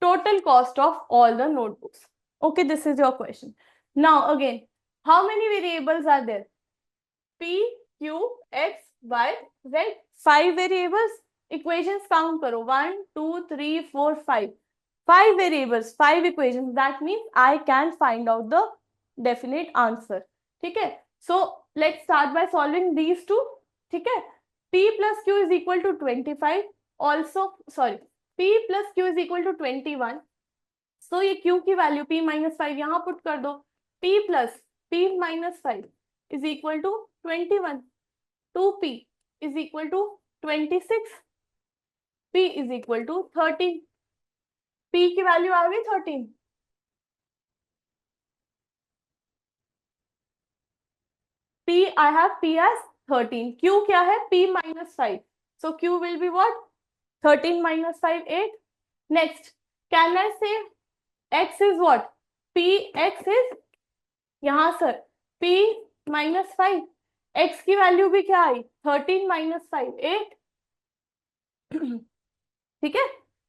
total cost of all the notebooks? Okay, this is your question. Now again, how many variables are there? P, Q, X, Y, Z. 5 variables. Equations count करो. 1, 2, 3, 4, 5. 5 variables, 5 equations. That means I can find out the definite answer. ठीक है. So let's start by solving these two. ठीक है. P plus Q is equal to 25. Also, sorry, P plus Q is equal to 21. So ये Q की value P minus 5 यहाँ put कर दो. P plus P minus 5 is equal to 21. 2P is equal to 26. P is equal to 13. P की value आ गई 13. P, I have P as 13. Q क्या है? P minus 5. So Q will be what? 13 minus 5, 8. Next, can I say X is what? P X is यहाँ sir P minus 5. X की value भी क्या आई? 13 minus 5, 8. ठीक है.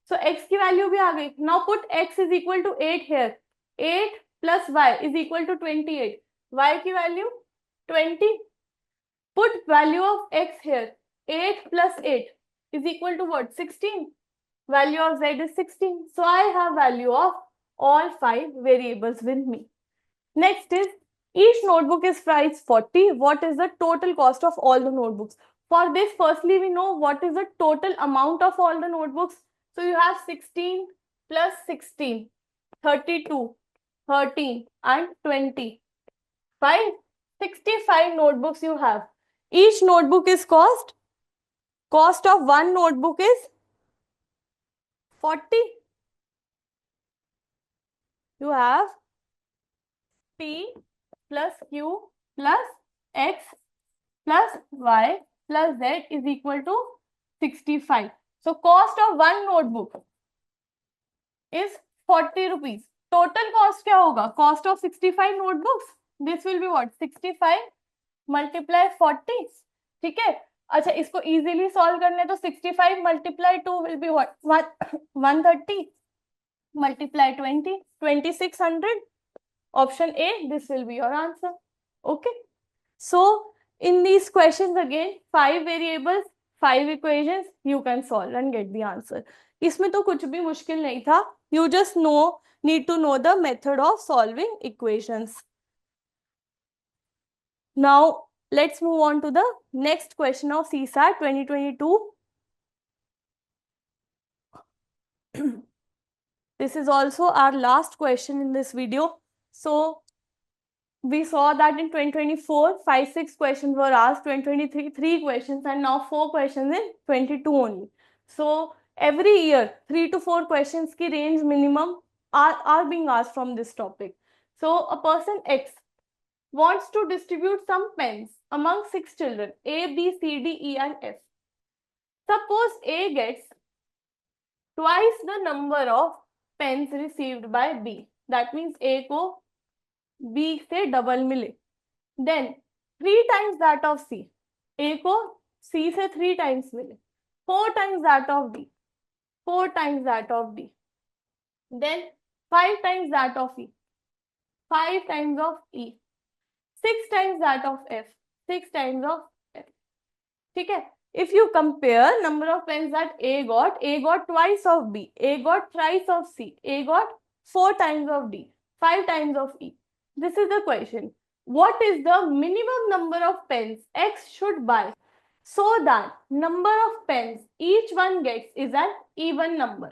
So X की value भी आ गई. Now put X is equal to 8 here. 8 plus Y is equal to 28. Y की value 20. Put value of X here. 8 plus 8 is equal to what? 16. Value of Z is 16. So I have value of all 5 variables with me. Next is each notebook is priced 40. What is the total cost of all the notebooks? For this, firstly, we know what is the total amount of all the notebooks. So you have 16 plus 16, 32, 13 and 25. 65 notebooks you have. Each notebook is cost of one notebook is 40. You have P plus Q plus x plus y plus z is equal to 65. So cost of one notebook is 40 rupees. Total cost क्या होगा? Cost of 65 notebooks. This will be what? 65 multiply 40. ठीक है. अच्छा, इसको easily solve करने तो 65 multiply 2 will be what? 130 multiply 20, 2600. Option A, this will be your answer. Okay. So in these questions again, 5 variables, 5 equations, you can solve and get the answer. इसमें तो कुछ भी मुश्किल नहीं था. You just need to know the method of solving equations. Now let's move on to the next question of CSAT 2022. This is also our last question in this video. So we saw that in 2024, 5-6 questions were asked, 2023, 3 questions, and now 4 questions in 22 only. So every year, 3 to 4 questions ki range minimum are being asked from this topic. So a person X wants to distribute some pens among 6 children, A, B, C, D, E, and F. Suppose A gets twice the number of pens received by B. That means A को B से double मिले. Then 3 times that of C. A को C से 3 times मिले. 4 times that of D. 4 times that of D. Then 5 times that of E. 5 times of E. 6 times that of F. 6 times of F. ठीक है. If you compare number of pens that A got twice of B. A got thrice of C. A got 4 times of D. 5 times of E. This is the question. What is the minimum number of pens X should buy so that number of pens each one gets is an even number?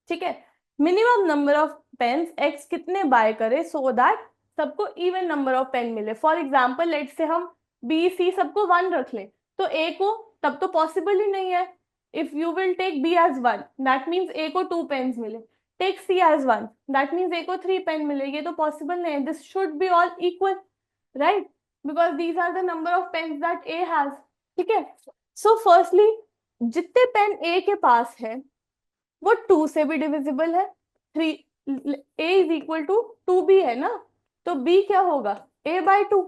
ठीक है. Minimum number of pens X कितने buy करे so that सबको even number of pen मिले. For example, let's say हम B, C सबको 1 रख लें, तो A को तब तो possible ही नहीं है. If you will take B as 1, that means A को 2 pens मिले. Take C as 1, that means A को 3 pen मिले. ये तो possible नहीं है. This should be all equal, right? Because these are the number of pens that A has. ठीक है. So firstly, जितने पेन A के पास है वो 2 से भी डिविजिबल है. 3 A is equal to 2B है ना, तो B क्या होगा? A by 2.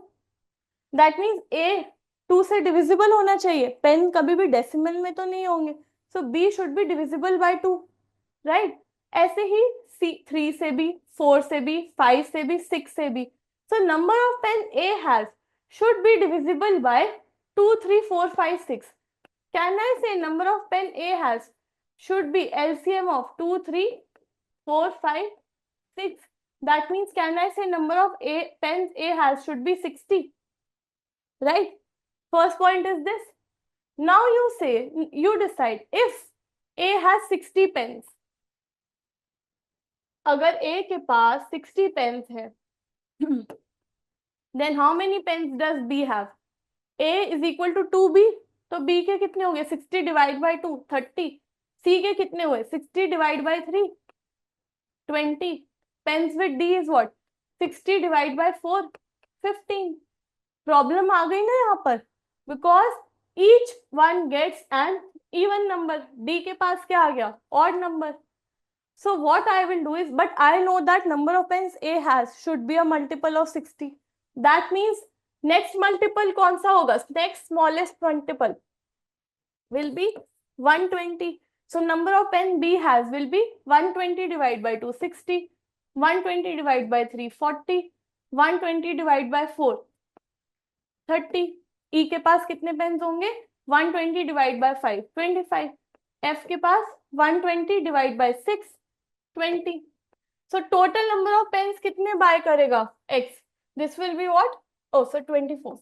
That means A 2 से डिविजिबल होना चाहिए. पेन कभी भी डेसिमल में तो नहीं होंगे. So B should be divisible by 2, right? ऐसे ही C 3 से भी, 4 से भी, 5 से भी, 6 से भी. So number of pen A has should be divisible by 2, 3, 4, 5, 6. Can I say number of pen A has should be LCM of 2, 3, 4, 5, 6? That means can I say number of pens A has should be 60? Right? First point is this. Now you decide if A has 60 pens. अगर A के पास 60 pens है, then how many pens does B have? A is equal to 2B, तो B के कितने हो गए? 60 divided by 2, 30. C के कितने हुए? 60 divided by 3, 20. Pens with D is what? 60 divided by 4, 15. Problem आ गई ना यहाँ पर, because each one gets an even number. D के पास क्या आ गया? Odd number. So what I will do is, but I know that number of pens A has should be a multiple of 60. That means next multiple कौन सा होगा? Next smallest multiple will be 120. So number of pen B has will be 120 divided by 2, 60. 120 divided by 3, 40. 120 divided by 4, 30. E के पास कितने pens होंगे? 120 divided by 5, 25. F के पास 120 divided by 6, 20. So total number of pens कितने buy करेगा? X. This will be what? Oh, so 24.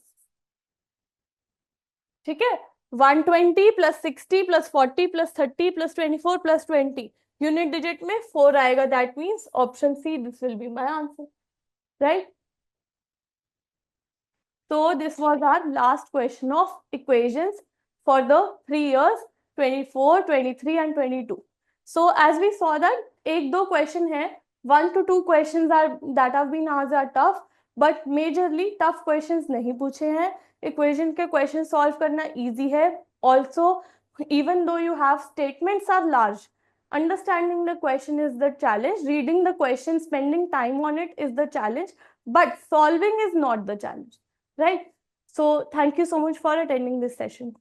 ठीक है. 120 plus 60 plus 40 plus 30 plus 24 plus 20. Unit digit में 4 आएगा. That means option C. This will be my answer. Right? So this was our last question of equations for the 3 years 24, 23 and 22. So as we saw that एक दो question है, 1 to 2 questions are that have been asked are tough, but majorly tough questions नहीं पूछे हैं। Equation के question solve करना easy है। Also even though you have statements are large, understanding the question is the challenge, reading the question, spending time on it is the challenge, but solving is not the challenge, right? So thank you so much for attending this session.